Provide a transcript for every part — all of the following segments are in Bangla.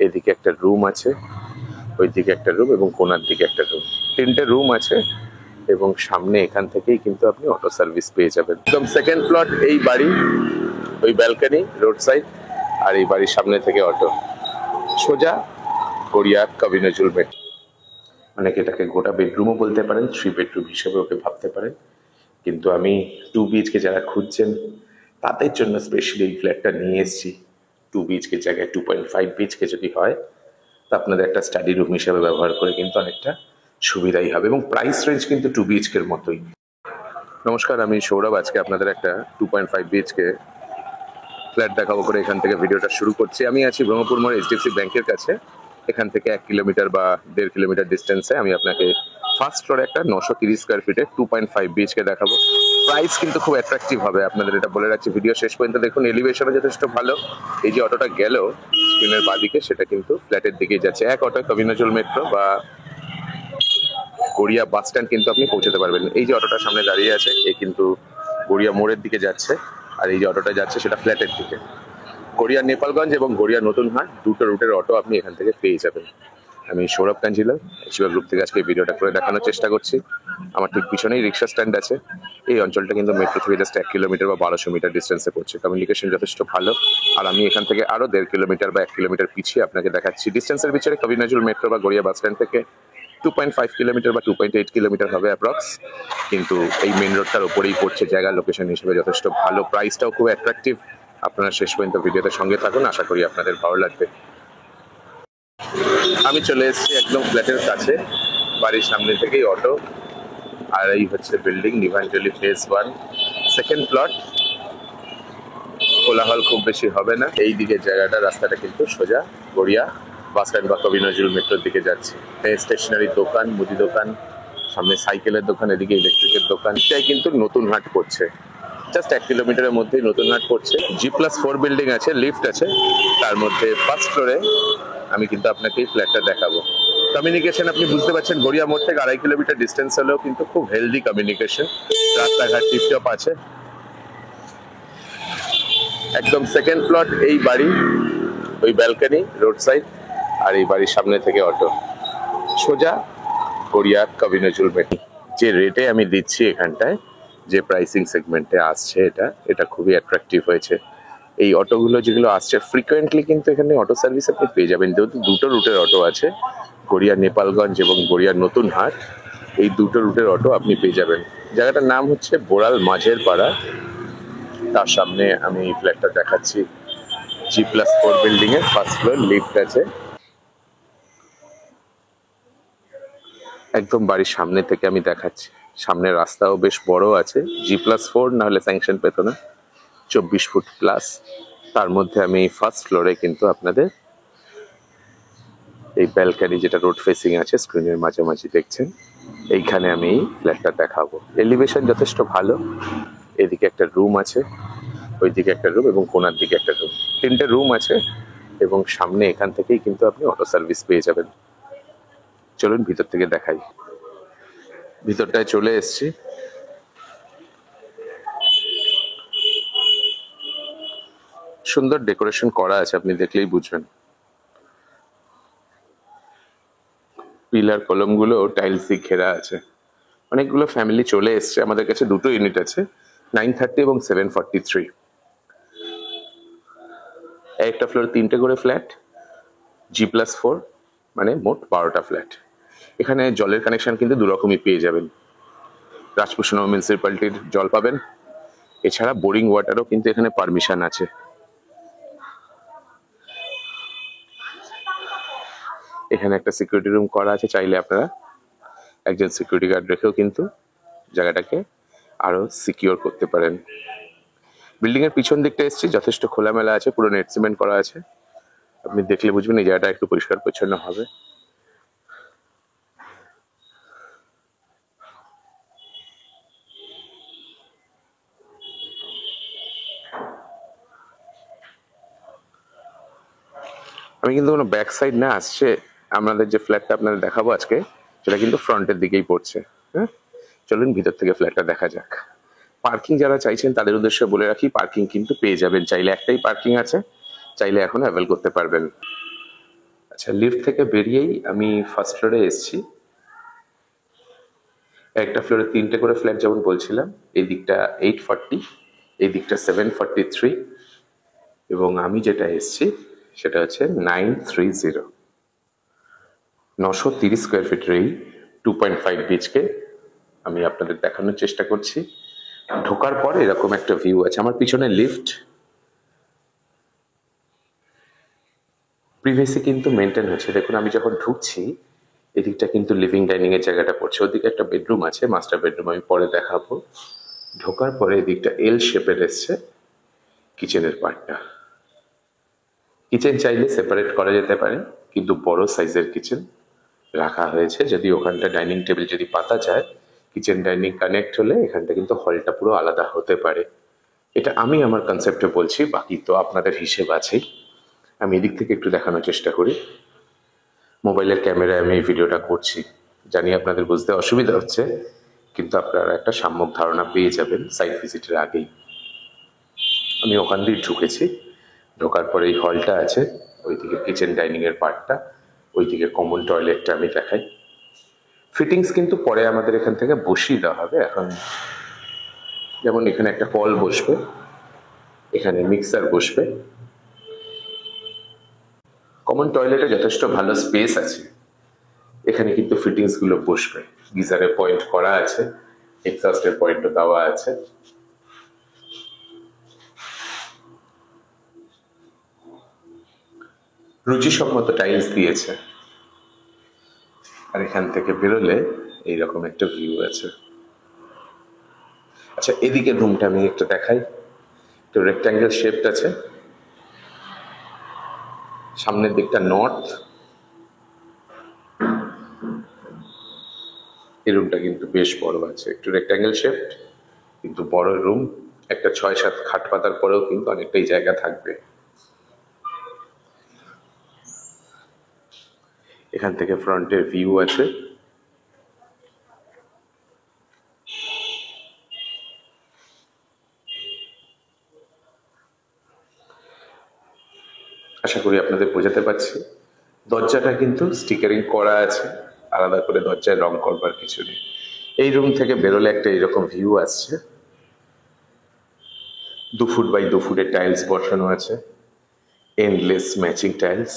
এদিকে একটা রুম আছে, ওইদিকে একটা রুম এবং কোনার দিকে একটা রুম, তিনটে রুম আছে এবং সামনে এখান থেকেই কিন্তু আপনি অটো সার্ভিস পেয়ে যাবেন। একদম সেকেন্ড প্লট এই বাড়ি, ওই ব্যালকনি রোড সাইড, আর এই বাড়ির সামনে থেকে অটো সোজা গড়িয়া কবি নজরুল মেট্রো। অনেকে এটাকে গোটা বেডরুমও বলতে পারেন, 3 বেডরুম হিসেবে ওকে ভাবতে পারেন, কিন্তু আমি 2 BHK যারা খুঁজছেন তাদের জন্য স্পেশালি এই ফ্ল্যাটটা নিয়ে এসেছি। 2 BHK জায়গায় 2.5 BHK যদি হয় তা আপনাদের একটা স্টাডি রুম হিসেবে ব্যবহার করে কিন্তু অনেকটা সুবিধাই হবে, এবং প্রাইস রেঞ্জ কিন্তু 2 BHK এর মতোই। নমস্কার, আমি সৌরভ। আজকে আপনাদের একটা 2.5 BHK ফ্ল্যাট দেখাবো করে এখান থেকে ভিডিওটা শুরু করছি। আমি আছি ব্রহ্মপুর মোড় HDFC ব্যাংকের কাছে। এখান থেকে 1 কিলোমিটার বা 1.5 কিলোমিটার ডিস্টেন্সে আমি আপনাকে ফার্স্ট ফ্লোরে একটা 930 স্কোয়ার ফিটে 2.5 BHK দেখাবো। প্রাইস কিন্তু খুব অ্যাট্রাকটিভ হবে, আপনাদের এটা বলে রাখছি। ভিডিও শেষ পর্যন্ত দেখুন। এলিভেশনও যথেষ্ট ভালো। এই যে অটোটা গেল স্ক্রিনের বাঁদিকে, সেটা কিন্তু ফ্ল্যাটের দিকেই যাচ্ছে। এক অটোয় কবি নজরুল মেট্রো বা গড়িয়া বাস স্ট্যান্ড কিন্তু আপনি পৌঁছতে পারবেন। এই যে অটোটা সামনে দাঁড়িয়ে আছে এ কিন্তু গড়িয়া মোড়ের দিকে যাচ্ছে, আর এই যে অটোটা যাচ্ছে সেটা ফ্ল্যাটের দিকে। গড়িয়া নেপালগঞ্জ এবং গড়িয়া নতুন হাট দুটো রুটের অটো আপনি এখান থেকে পেয়ে যাবেন। আমি সৌরভ কাঞ্জিলাল শিবা গ্রুপ থেকে আজকে ভিডিওটা করে দেখানোর চেষ্টা করছি। আমার ঠিক পিছনেই রিক্সা স্ট্যান্ড আছে। এই অঞ্চলটা কিন্তু মেট্রো থেকে জাস্ট 1 কিলোমিটার বা 1200 মিটার ডিস্টেন্সে পড়ছে। কমিউনিকেশন যথেষ্ট ভালো। আর আমি এখান থেকে আরও 1.5 কিলোমিটার বা 1 কিলোমিটার পিছিয়ে আপনাকে দেখাচ্ছি। ডিস্টেন্সের পিছনে কবি নজরুল মেট্রো বা গড়িয়া বাস স্ট্যান্ড থেকে 2.5 কিলোমিটার বা 2.8 কিলোমিটার হবে অ্যাপ্রক্স, কিন্তু এই মেন রোডটার ওপরেই পড়ছে। জায়গা লোকেশন হিসেবে যথেষ্ট ভালো, প্রাইসটাও খুব অ্যাট্রাকটিভ। আপনারা শেষ পর্যন্ত ভিডিওতে সঙ্গে থাকুন, আশা করি আপনাদের ভালো লাগবে। আমি চলে এসেছি একদম ফ্ল্যাটের কাছে, বাড়ির সামনে থেকেই অটো, আর এই হচ্ছে বিল্ডিং নিভাঞ্জলি ফেজ 1 সেকেন্ড প্লট। কোলাহল খুব বেশি হবে না। এই দিকের জায়গাটা, রাস্তাটা কিন্তু সোজা গড়িয়া বাস স্ট্যান্ড বা কবি নজরুল মেট্রোর দিকে যাচ্ছে। স্টেশনারি দোকান, মুদি দোকান, সামনে সাইকেলের দোকান, এদিকে ইলেকট্রিকের দোকান। এটাই কিন্তু নতুন হাট পড়ছে, জাস্ট 1 কিলোমিটারের মধ্যেই নতুন হাট পড়ছে। G+4 বিল্ডিং আছে, লিফট আছে, তার মধ্যে ফার্স্ট ফ্লোরে আমি কিন্তু আপনাকে এই ফ্ল্যাটটা দেখাবো। কমিউনিকেশন আপনি বুঝতে পারছেন, গড়িয়া মোড় থেকে 2.5 কিলোমিটার ডিস্টেন্স হলেও কিন্তু খুব হেলদি কমিউনিকেশন, রাস্তাঘাট টিপটপ আছে। একদম সেকেন্ড প্লট এই বাড়ি, ওই ব্যালকনি রোড সাইড, আর এই বাড়ির সামনে থেকে অটো সোজা গড়িয়া কবি নজরুল মেট্রো। যে রেটে আমি দিচ্ছি এখানটায়, যে প্রাইসিং সেগমেন্টে আসছে, এটা খুবই অ্যাট্রাকটিভ হয়েছে। এই অটোগুলো যেগুলো আসছে ফ্রিকোয়েন্টলি কিন্তু এখানে অটো সার্ভিস আপনি পেয়ে যাবেন, যেহেতু দুটো রুটের অটো আছে, গড়িয়া নেপালগঞ্জ এবং গড়িয়া নতুন হাট। এই দুটো রুটের অটো আপনি পেয়ে যাবেন। জায়গাটার নাম হচ্ছে বোড়াল মাঝের পাড়া। তার সামনে আমি এই ফ্ল্যাটটা দেখাচ্ছি। G+4 বিল্ডিং এর ফার্স্ট ফ্লোর, লিফট আছে। একদম বাড়ির সামনে থেকে আমি দেখাচ্ছি। সামনের রাস্তাও বেশ বড় আছে। G+4 না হলে স্যাংশন পেত না, 24 ফুট প্লাস। তার মধ্যে আমি ফার্স্ট ফ্লোরে কিন্তু আপনাদের এই ব্যালকনি, যেটা রোড ফেসিং আছে, স্ক্রিনের মাঝামাঝি দেখছেন, এইখানে আমি ফ্ল্যাটটা দেখাবো। এলিভেশন যথেষ্ট ভালো। এদিকে একটা রুম আছে, ওইদিকে একটা রুম এবং কোনার দিকে একটা রুম, তিনটে রুম আছে এবং সামনে এখান থেকেই কিন্তু আপনি অটো সার্ভিস পেয়ে যাবেন। চলুন ভিতর থেকে দেখাই। ভিতরটায় চলে এসছি। সুন্দর ডেকোরেশন করা আছে, আপনি দেখলেই বুঝবেন। পিলার কলমগুলো টাইলস দিয়ে ঘেরা আছে। অনেকগুলো ফ্যামিলি চলে এসছে। আমাদের কাছে দুটো ইউনিট আছে, 930 এবং 743। একটা ফ্লোর 3টে করে ফ্ল্যাট, G+4, মানে মোট 12টা ফ্ল্যাট। এখানে জলের কানেকশন কিন্তু দুরকমই পেয়ে যাবেন। রাজপুষণ মিউনিসিপ্যালিটির জল পাবেন, এছাড়া বোরিং ওয়াটারও কিন্তু এখানে পারমিশন আছে। এখানে একটা সিকিউরিটি রুম করা আছে, চাইলে আপনারা একজন সিকিউরিটি গার্ড রেখেও কিন্তু জায়গাটাকে আরো সিকিউর করতে পারেন। বিল্ডিং এর পিছন দিকটা এসেছি, যথেষ্ট খোলামেলা আছে, পুরো নেট সিমেন্ট করা আছে। আপনি দেখলে বুঝবেন এই জায়গাটা একটু পরিষ্কার পরিচ্ছন্ন হবে। আমি কিন্তু কোনো ব্যাক সাইড না, আসছে আমাদের যে ফ্ল্যাটটা আপনাদের দেখাবো আজকে, সেটা কিন্তু ফ্রন্টের দিকেই পড়ছে। হ্যাঁ, চলুন ভিতর থেকে ফ্ল্যাটটা দেখা যাক। পার্কিং যারা চাইছেন তাদের উদ্দেশ্যে বলে রাখি, পার্কিং কিন্তু পেয়ে যাবেন। চাইলে একটাই পার্কিং আছে, চাইলে এখন অ্যাভেল করতে পারবেন। আচ্ছা, লিফট থেকে বেরিয়েই আমি ফার্স্ট ফ্লোরে এসেছি। একটা ফ্লোরে 3টে করে ফ্ল্যাট যেমন বলছিলাম, এই দিকটা 840, এই দিকটা 743, এবং আমি যেটা এসেছি সেটা হচ্ছে 930, 930 স্কোয়ার ফিটের এই 2.5 বিএইচকে আমি আপনাদের দেখানোর চেষ্টা করছি। ঢোকার পর এরকম একটা ভিউ আছে, আমার পিছনে লিফট, প্রিভিয়াসলি কিন্তু মেনটেন হচ্ছে। দেখুন আমি যখন ঢুকছি এদিকটা কিন্তু লিভিং ডাইনিং এর জায়গাটা পড়ছে, ওদিকে একটা বেডরুম আছে, মাস্টার বেডরুম, আমি পরে দেখাবো। ঢোকার পরে এদিকটা এল শেপের এসছে কিচেনের পার্টটা। কিচেন চাইলে সেপারেট করা যেতে পারে, কিন্তু বড় সাইজের কিচেন রাখা হয়েছে। যদি ওখানটা ডাইনিং টেবিল যদি পাতা যায়, কিচেন ডাইনিং কানেক্ট হলে এখানটা কিন্তু হলটা পুরো আলাদা হতে পারে। এটা আমি আমার কনসেপ্টে বলছি, বাকি তো আপনাদের হিসেব আছেই। আমি এদিক থেকে একটু দেখানোর চেষ্টা করি। মোবাইলের ক্যামেরায় আমি এই ভিডিওটা করছি, জানি আপনাদের বুঝতে অসুবিধা হচ্ছে, কিন্তু আপনারা একটা সাম্যক ধারণা পেয়ে যাবেন সাইট ভিজিটের আগেই। আমি ওখান দিয়ে ঢুকেছি, ঢোকার পরে এই হলটা আছে, ওইদিকে কিচেন ডাইনিংয়ের পার্টটা, ওইদিকে কমন টয়লেটটা আমি দেখাই। ফিটিংস কিন্তু পরে আমাদের এখান থেকে বসিয়ে দেওয়া হবে। এখন যেমন এখানে একটা কল বসবে, এখানে মিক্সার বসবে। কমন টয়লেটে যথেষ্ট ভালো স্পেস আছে, এখানে কিন্তু ফিটিংসগুলো বসবে। গিজারের পয়েন্ট করা আছে, এক্সস্টের পয়েন্টও দেওয়া আছে। রুচিসম্মত টাইলস দিয়েছে। আর এখান থেকে বেরোলে এইরকম একটা ভিউ আছে। আচ্ছা, এদিকে রুমটা আমি একটু দেখাই। একটু রেক্ট্যাঙ্গেল শেপড আছে, সামনের দিকটা নর্থ। এই রুমটা কিন্তু বেশ বড় আছে, একটু রেক্ট্যাঙ্গেল শেপড কিন্তু বড় রুম। একটা 6-7 খাট পাতার পরেও কিন্তু অনেকটাই জায়গা থাকবে। এখান থেকে ফ্রন্টের ভিউ আছে। আশা করি আপনাদের বোঝাতে পারছি। দরজাটা কিন্তু স্টিকারিং করা আছে, আলাদা করে দরজায় রং করবার কিছু নেই। এই রুম থেকে বেরোলে একটা এরকম ভিউ আসছে। 2 ফুট বাই 2 ফুটের টাইলস বসানো আছে, এন্ডলেস ম্যাচিং টাইলস।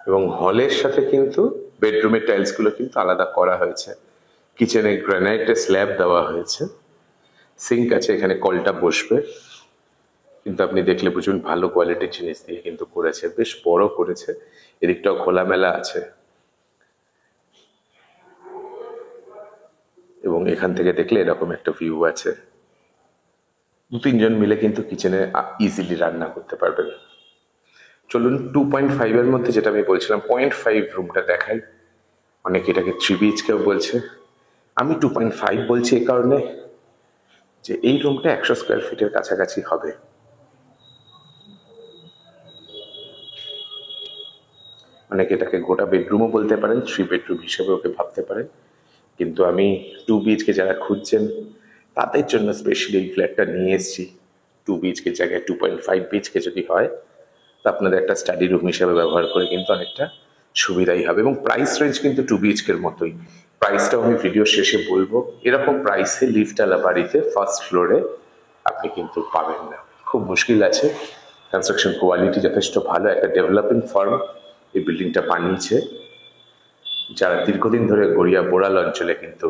এবং হলের সাথে কিন্তু বেডরুমের টাইলসগুলো কিন্তু আলাদা করা হয়েছে। কিচেনে গ্রানাইটের স্ল্যাব দেওয়া হয়েছে, সিঙ্ক আছে, এখানে কলটা বসবে। কিন্তু আপনি দেখলে বুঝুন ভালো কোয়ালিটির জিনিস দিয়ে কিন্তু করেছে, বেশ বড় করেছে। এদিকটাও খোলামেলা আছে, এবং এখান থেকে দেখলে এরকম একটা ভিউ আছে। 2-3 জন মিলে কিন্তু কিচেনে ইজিলি রান্না করতে পারবেন। চলুন 2.5 এর মধ্যে যেটা আমি বলছিলাম 0.5 রুমটা দেখাই। অনেকে এটাকে 3 বিএইচকেও বলছে, আমি 2.5 বলছি এই কারণে যে এই রুমটা 100 স্কোয়ার ফিটের কাছাকাছি হবে। অনেকে এটাকে গোটা বেডরুমও বলতে পারেন, 3 বেডরুম হিসেবে ওকে ভাবতে পারেন। কিন্তু আমি 2 বিএইচকে যারা খুঁজছেন তাদের জন্য স্পেশালি এই ফ্ল্যাটটা নিয়ে এসেছি। 2 বিএইচকে জায়গায় 2.5 বিএইচকে যদি হয়, তা আপনাদের একটা স্টাডি রুম হিসেবে ব্যবহার করে কিন্তু অনেকটা সুবিধাই হবে। এবং প্রাইস রেঞ্জ কিন্তু 2 বিএইচকের মতোই। প্রাইসটাও আমি ভিডিও শেষে বলবো। এরকম প্রাইসে লিফটওয়ালা বাড়িতে ফার্স্ট ফ্লোরে আপনি কিন্তু পাবেন না, খুব মুশকিল আছে। কনস্ট্রাকশন কোয়ালিটি যথেষ্ট ভালো। একটা ডেভেলপিং ফার্ম এই বিল্ডিংটা বানিয়েছে, যারা দীর্ঘদিন ধরে গড়িয়া বোড়াল অঞ্চলে কিন্তু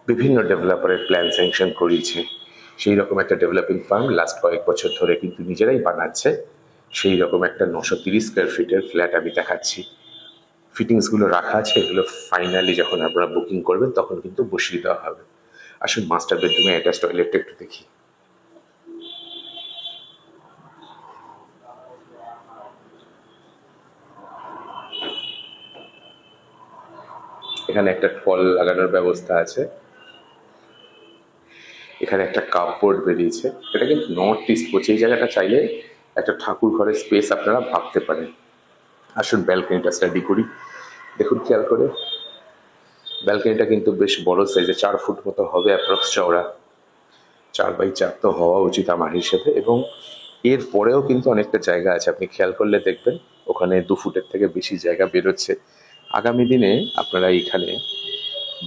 বিভিন্ন ডেভেলপারের প্ল্যান স্যাংশন করিয়েছে। সেই রকম একটা ডেভেলপিং ফার্ম লাস্ট কয়েক বছর ধরে কিন্তু নিজেরাই বানাচ্ছে। সেই রকম একটা 930 স্কোয়ার ফিটের ফ্ল্যাট আমি দেখাচ্ছি। ফিটিংসগুলো রাখা আছে, এগুলো ফাইনালি যখন আপনারা বুকিং করবেন তখন কিন্তু বসিয়ে দেওয়া হবে। আসুন মাস্টার বেডরুমে অ্যাটাচ টয়লেটটা একটু দেখি। এখানে একটা ফল লাগানোর ব্যবস্থা আছে, এখানে একটা কাপবোর্ড বেরিয়েছে। এটা কিন্তু নর্থ ইস্ট পড়ছে, এই জায়গাটা চাইলে একটা ঠাকুর ঘরের স্পেস আপনারা ভাবতে পারেন। আসুন ব্যালকনিটা স্টাডি করি। দেখুন খেয়াল করে, ব্যালকনিটা কিন্তু বেশ বড় সাইজে, 4 ফুট মতো হবে অ্যাপ্রক্স চওড়া। 4 বাই 4 তো হওয়া উচিত আমার হিসেবে। এবং এর পরেও কিন্তু অনেকটা জায়গা আছে, আপনি খেয়াল করলে দেখবেন ওখানে 2 ফুটের থেকে বেশি জায়গা বেরোচ্ছে। আগামী দিনে আপনারা এইখানে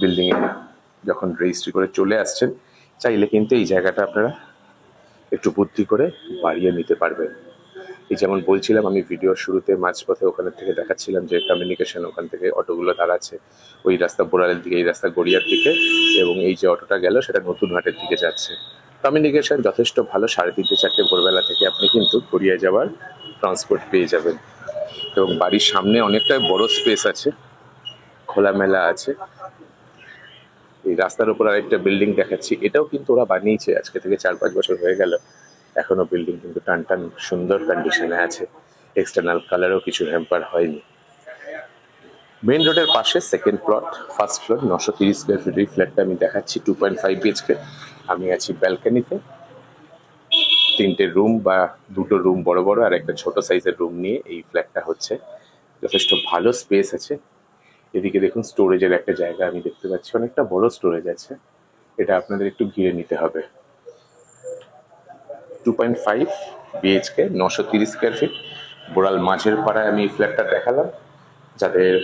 বিল্ডিংয়ে যখন রেজিস্ট্রি করে চলে আসছেন, চাইলে কিন্তু এই জায়গাটা আপনারা একটু বুদ্ধি করে বাড়িয়ে নিতে পারবেন। এই যেমন বলছিলাম আমি ভিডিওর শুরুতে, মাঝপথে ওখানে থেকে দেখাচ্ছিলাম যে কমিউনিকেশন, ওখান থেকে অটোগুলো দাঁড়াচ্ছে ওই রাস্তা বোড়ালের দিকে, এই রাস্তা গড়িয়ার দিকে, এবং এই যে অটোটা গেল সেটা নতুন হাটের দিকে যাচ্ছে। কমিউনিকেশন যথেষ্ট ভালো, 3:30-4 ভোরবেলা থেকে আপনি কিন্তু গড়িয়া যাওয়ার ট্রান্সপোর্ট পেয়ে যাবেন। এবং বাড়ির সামনে অনেকটাই বড় স্পেস আছে, খোলামেলা আছে। এই রাস্তার উপর আরেকটা বিল্ডিং দেখাচ্ছি, এটাও কিন্তু ওরা বানিয়েছে আজকে থেকে 4-5 বছর হয়ে গেল, এখনো বিল্ডিং কিন্তু টান টান সুন্দর কন্ডিশনে আছে, এক্সটার্নাল কালারও কিছু হ্যাম্পার হয়নি। মেন রোডের পাশে second plot, first floor, 930 square feet. এই ফ্ল্যাটটা আমি দেখাচ্ছি 2.5 BHK। আমি আছি ব্যালকানিতে, 3টে রুম বা 2টো রুম বড় বড় আর একটা ছোট সাইজের রুম নিয়ে এই ফ্ল্যাটটা হচ্ছে। যথেষ্ট ভালো স্পেস আছে। এদিকে দেখুন স্টোরেজের একটা জায়গা আমি দেখতে পাচ্ছি, অনেকটা বড় স্টোরেজ আছে, এটা আপনাদের একটু ঘিরে নিতে হবে। 2.5 BHK, 930 স্কোয়ার ফিট, বোড়াল মাঝের পাড়ায় আমি এই ফ্ল্যাটটা দেখালাম। যাদের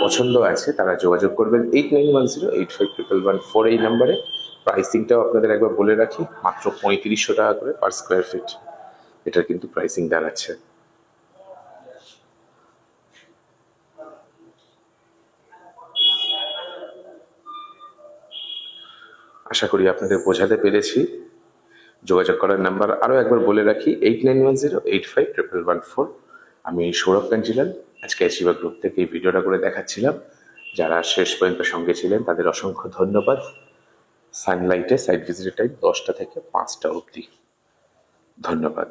পছন্দ আছে তারা যোগাযোগ করবেন 8910851114 এই নাম্বারে। প্রাইসিংটাও আপনাদের একবার বলে রাখি, মাত্র 3500 টাকা করে পার স্কোয়ার ফিট এটার কিন্তু প্রাইসিং দাঁড়াচ্ছে। আশা করি আপনাদের বোঝাতে পেরেছি। যোগাযোগ করার নাম্বার আরও একবার বলে রাখি, 8910851114। আমি সৌরভ কাঞ্জিলাল, আজকে অ্যাচিভার গ্রুপ থেকে এই ভিডিওটা করে দেখাচ্ছিলাম। যারা শেষ পর্যন্ত সঙ্গে ছিলেন তাদের অসংখ্য ধন্যবাদ। সানলাইটে সাইট ভিজিটের টাইম 10টা থেকে 5টা অবধি। ধন্যবাদ।